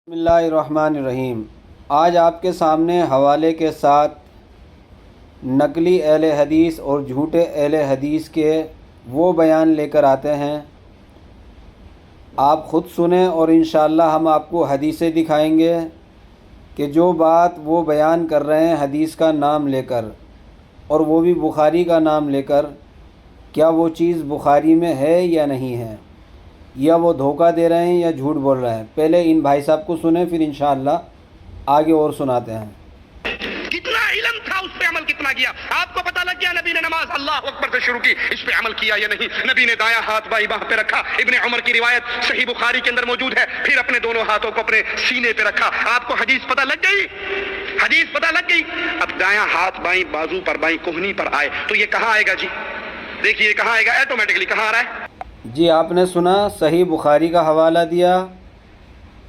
بسم اللہ الرحمن الرحیم۔ آج آپ کے سامنے حوالے کے ساتھ نقلی اہل حدیث اور جھوٹے اہل حدیث کے وہ بیان لے کر آتے ہیں، آپ خود سنیں اور انشاءاللہ ہم آپ کو حدیثیں دکھائیں گے کہ جو بات وہ بیان کر رہے ہیں حدیث کا نام لے کر، اور وہ بھی بخاری کا نام لے کر، کیا وہ چیز بخاری میں ہے یا نہیں ہے، یا وہ دھوکہ دے رہے ہیں یا جھوٹ بول رہے ہیں۔ پہلے ان بھائی صاحب کو سنیں، پھر انشاءاللہ آگے اور سناتے ہیں۔ کتنا علم تھا اس پہ عمل کتنا کیا، آپ کو پتہ لگ گیا نبی نے نماز اللہ اکبر سے شروع کی، اس پہ عمل کیا یا نہیں۔ نبی نے دایاں ہاتھ بائیں باہ پہ رکھا، ابن عمر کی روایت صحیح بخاری کے اندر موجود ہے، پھر اپنے دونوں ہاتھوں کو اپنے سینے پہ رکھا۔ آپ کو حدیث پتہ لگ گئی، حدیث پتہ لگ گئی۔ اب دایاں ہاتھ بائیں بازو پر، بائیں کوہنی پر آئے تو یہ کہاں آئے گا جی؟ دیکھیے کہاں آئے گا، ایٹومیٹکلی کہاں آ رہا ہے؟ جی آپ نے سنا، صحیح بخاری کا حوالہ دیا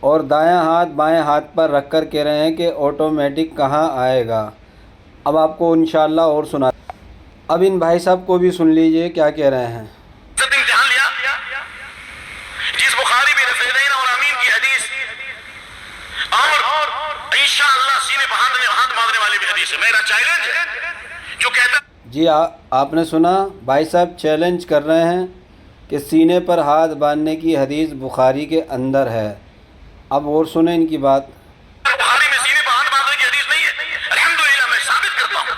اور دایاں ہاتھ بائیں ہاتھ پر رکھ کر کہہ رہے ہیں کہ آٹومیٹک کہاں آئے گا۔ اب آپ کو انشاءاللہ اور سنا، اب ان بھائی صاحب کو بھی سن لیجئے کیا کہہ رہے ہیں۔ امتحان لیا جس بخاری میں رفیدین اور امین کی حدیث اور انشاءاللہ سینے پہ ہاتھ باندھنے والی بھی حدیث ہے، میرا چیلنج جو کہتا جی آپ نے سنا، بھائی صاحب چیلنج کر رہے ہیں کہ سینے پر ہاتھ باندھنے کی حدیث بخاری کے اندر ہے۔ اب اور سنیں ان کی بات۔ بخاری میں سینے پہ ہاتھ باندھنے کی حدیث نہیں ہے، الحمدللہ میں ثابت کرتا ہوں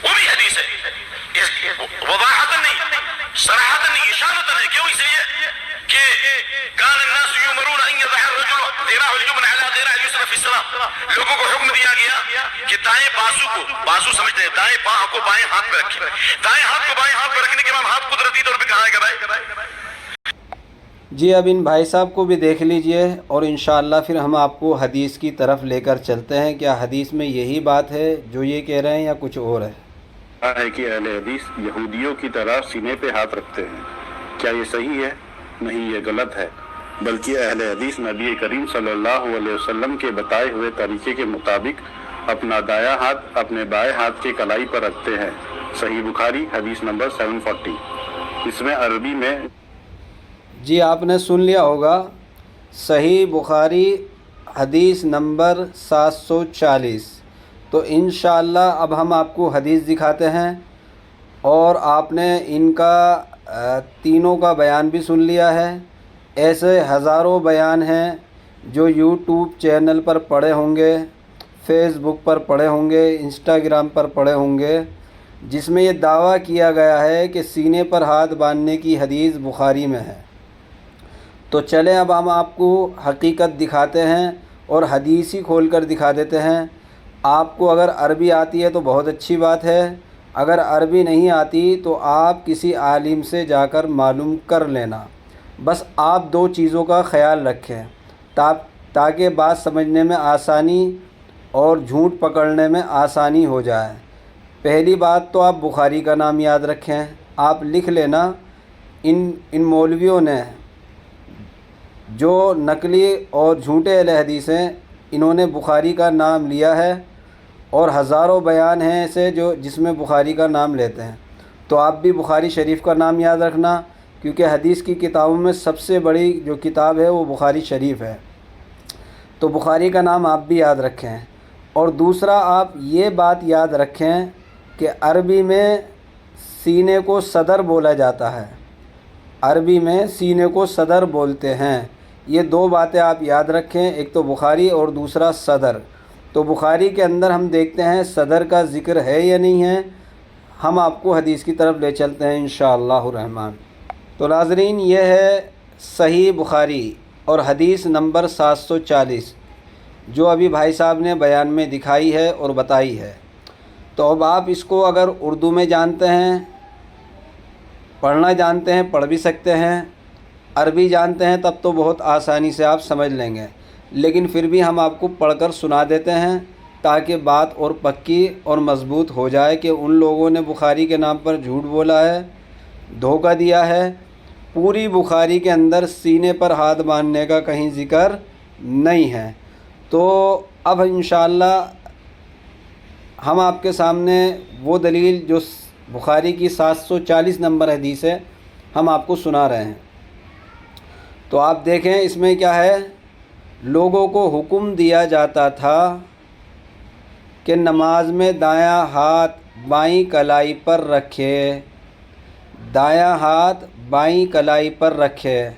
وہ بھی حدیث ہے، وضاحتاً نہیں، صراحتاً نہیں، اشارتاً ہے۔ کیوں؟ اس لیے کہ کان الناس یؤمرون ان یضع الرجل ذراع اليمنى على ذراع اليسرى في الصلاة، لوگوں کو حکم دیا گیا کہ دائیں بازو سمجھتے ہیں، دائیں پاؤں کو بائیں ہاتھ پہ رکھیں، دائیں ہاتھ کو بائیں ہاتھ پہ رکھنے کے بعد ہاتھ قدرتی طور پہ کہاں ہے بھائی؟ جی اب ان بھائی صاحب کو بھی دیکھ لیجئے اور انشاءاللہ پھر ہم آپ کو حدیث کی طرف لے کر چلتے ہیں۔ کیا حدیث میں یہی بات ہے جو یہ کہہ رہے ہیں یا کچھ اور ہے؟ کہ اہل حدیث یہودیوں کی طرح سینے پہ ہاتھ رکھتے ہیں، کیا یہ صحیح ہے؟ نہیں، یہ غلط ہے، بلکہ اہل حدیث نبی کریم صلی اللہ علیہ وسلم کے بتائے ہوئے طریقے کے مطابق اپنا دایاں ہاتھ اپنے بائیں ہاتھ کے کلائی پر رکھتے ہیں۔ صحیح بخاری حدیث نمبر 740۔ اس میں عربی میں جی آپ نے سن لیا ہوگا، صحیح بخاری حدیث نمبر 740۔ تو انشاءاللہ اب ہم آپ کو حدیث دکھاتے ہیں، اور آپ نے ان کا تینوں کا بیان بھی سن لیا ہے۔ ایسے ہزاروں بیان ہیں جو یوٹیوب چینل پر پڑے ہوں گے، فیس بک پر پڑے ہوں گے، انسٹاگرام پر پڑے ہوں گے، جس میں یہ دعویٰ کیا گیا ہے کہ سینے پر ہاتھ باندھنے کی حدیث بخاری میں ہے۔ تو چلیں اب ہم آپ کو حقیقت دکھاتے ہیں اور حدیث ہی کھول کر دکھا دیتے ہیں۔ آپ کو اگر عربی آتی ہے تو بہت اچھی بات ہے، اگر عربی نہیں آتی تو آپ کسی عالم سے جا کر معلوم کر لینا۔ بس آپ دو چیزوں کا خیال رکھیں تاکہ بات سمجھنے میں آسانی اور جھوٹ پکڑنے میں آسانی ہو جائے۔ پہلی بات تو آپ بخاری کا نام یاد رکھیں، آپ لکھ لینا۔ ان مولویوں نے جو نقلی اور جھوٹے اہل حدیث ہیں، انہوں نے بخاری کا نام لیا ہے، اور ہزاروں بیان ہیں ایسے جس میں بخاری کا نام لیتے ہیں۔ تو آپ بھی بخاری شریف کا نام یاد رکھنا، کیونکہ حدیث کی کتابوں میں سب سے بڑی جو کتاب ہے وہ بخاری شریف ہے۔ تو بخاری کا نام آپ بھی یاد رکھیں، اور دوسرا آپ یہ بات یاد رکھیں کہ عربی میں سینے کو صدر بولا جاتا ہے، عربی میں سینے کو صدر بولتے ہیں۔ یہ دو باتیں آپ یاد رکھیں، ایک تو بخاری اور دوسرا صدر۔ تو بخاری کے اندر ہم دیکھتے ہیں صدر کا ذکر ہے یا نہیں ہے، ہم آپ کو حدیث کی طرف لے چلتے ہیں انشاءاللہ الرحمن۔ تو ناظرین، یہ ہے صحیح بخاری اور حدیث نمبر 740 جو ابھی بھائی صاحب نے بیان میں دکھائی ہے اور بتائی ہے۔ تو اب آپ اس کو اگر اردو میں جانتے ہیں، پڑھنا جانتے ہیں، پڑھ بھی سکتے ہیں، عربی جانتے ہیں، تب تو بہت آسانی سے آپ سمجھ لیں گے، لیکن پھر بھی ہم آپ کو پڑھ کر سنا دیتے ہیں تاکہ بات اور پکی اور مضبوط ہو جائے کہ ان لوگوں نے بخاری کے نام پر جھوٹ بولا ہے، دھوکہ دیا ہے۔ پوری بخاری کے اندر سینے پر ہاتھ باندھنے کا کہیں ذکر نہیں ہے۔ تو اب انشاءاللہ ہم آپ کے سامنے وہ دلیل جو بخاری کی 740 نمبر حدیث ہے ہم آپ کو سنا رہے ہیں۔ تو آپ دیکھیں اس میں کیا ہے، لوگوں کو حکم دیا جاتا تھا کہ نماز میں دایاں ہاتھ بائیں کلائی پر رکھے، دایاں ہاتھ بائیں کلائی پر رکھے۔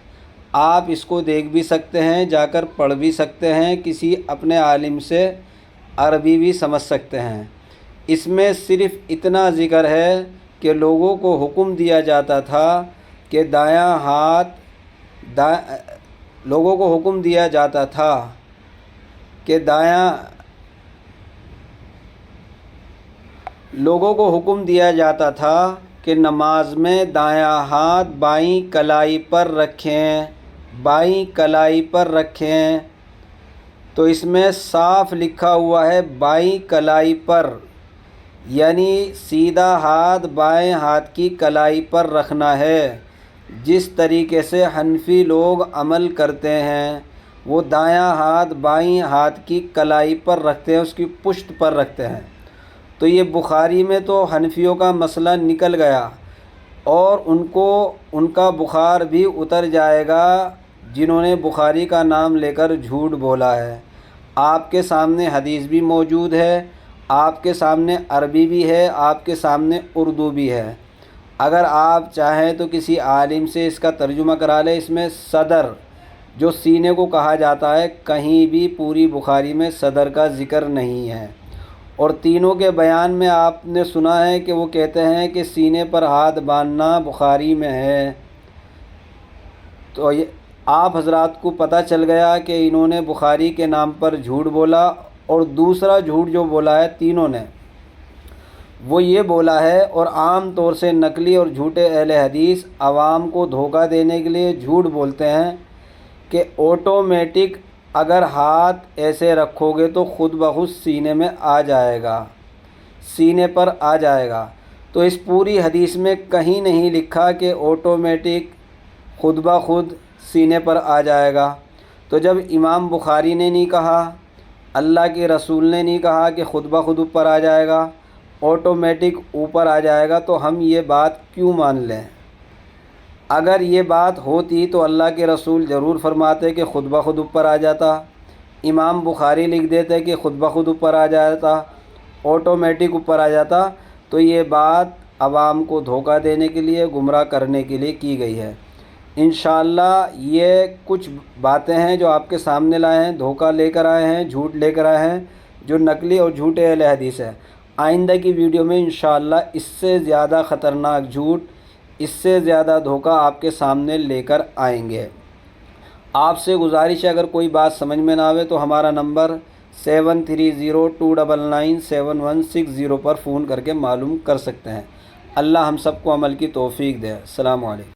آپ اس کو دیکھ بھی سکتے ہیں، جا کر پڑھ بھی سکتے ہیں، کسی اپنے عالم سے عربی بھی سمجھ سکتے ہیں۔ اس میں صرف اتنا ذکر ہے کہ لوگوں کو حکم دیا جاتا تھا کہ لوگوں کو حکم دیا جاتا تھا کہ نماز میں دایاں ہاتھ بائیں کلائی پر رکھیں، بائیں کلائی پر رکھیں۔ تو اس میں صاف لکھا ہوا ہے بائیں کلائی پر، یعنی سیدھا ہاتھ بائیں ہاتھ کی کلائی پر رکھنا ہے۔ جس طریقے سے حنفی لوگ عمل کرتے ہیں، وہ دایاں ہاتھ بائیں ہاتھ کی کلائی پر رکھتے ہیں، اس کی پشت پر رکھتے ہیں۔ تو یہ بخاری میں تو حنفیوں کا مسئلہ نکل گیا، اور ان کا بخار بھی اتر جائے گا جنہوں نے بخاری کا نام لے کر جھوٹ بولا ہے۔ آپ کے سامنے حدیث بھی موجود ہے، آپ کے سامنے عربی بھی ہے، آپ کے سامنے اردو بھی ہے۔ اگر آپ چاہیں تو کسی عالم سے اس کا ترجمہ کرا لیں۔ اس میں صدر جو سینے کو کہا جاتا ہے، کہیں بھی پوری بخاری میں صدر کا ذکر نہیں ہے۔ اور تینوں کے بیان میں آپ نے سنا ہے کہ وہ کہتے ہیں کہ سینے پر ہاتھ باندھنا بخاری میں ہے۔ تو آپ حضرات کو پتہ چل گیا کہ انہوں نے بخاری کے نام پر جھوٹ بولا۔ اور دوسرا جھوٹ جو بولا ہے تینوں نے، وہ یہ بولا ہے، اور عام طور سے نقلی اور جھوٹے اہل حدیث عوام کو دھوکہ دینے کے لیے جھوٹ بولتے ہیں کہ آٹومیٹک اگر ہاتھ ایسے رکھو گے تو خود بخود سینے میں آ جائے گا، سینے پر آ جائے گا۔ تو اس پوری حدیث میں کہیں نہیں لکھا کہ آٹومیٹک خود بخود سینے پر آ جائے گا۔ تو جب امام بخاری نے نہیں کہا، اللہ کے رسول نے نہیں کہا کہ خود بخود اوپر آ جائے گا، آٹومیٹک اوپر آ جائے گا، تو ہم یہ بات کیوں مان لیں؟ اگر یہ بات ہوتی تو اللہ کے رسول ضرور فرماتے کہ خود بخود اوپر آ جاتا، امام بخاری لکھ دیتے کہ خود بخود اوپر آ جاتا، آٹومیٹک اوپر آ جاتا۔ تو یہ بات عوام کو دھوکہ دینے کے لیے، گمراہ کرنے کے لیے کی گئی ہے۔ انشاءاللہ یہ کچھ باتیں ہیں جو آپ کے سامنے لائے ہیں، دھوکہ لے کر آئے ہیں، جھوٹ لے کر آئے ہیں، جو نقلی اور جھوٹے اہل حدیث ہے۔ آئندہ کی ویڈیو میں انشاءاللہ اس سے زیادہ خطرناک جھوٹ، اس سے زیادہ دھوکہ آپ کے سامنے لے کر آئیں گے۔ آپ سے گزارش ہے، اگر کوئی بات سمجھ میں نہ آوے تو ہمارا نمبر 7302997160 پر فون کر کے معلوم کر سکتے ہیں۔ اللہ ہم سب کو عمل کی توفیق دے۔ السلام علیکم۔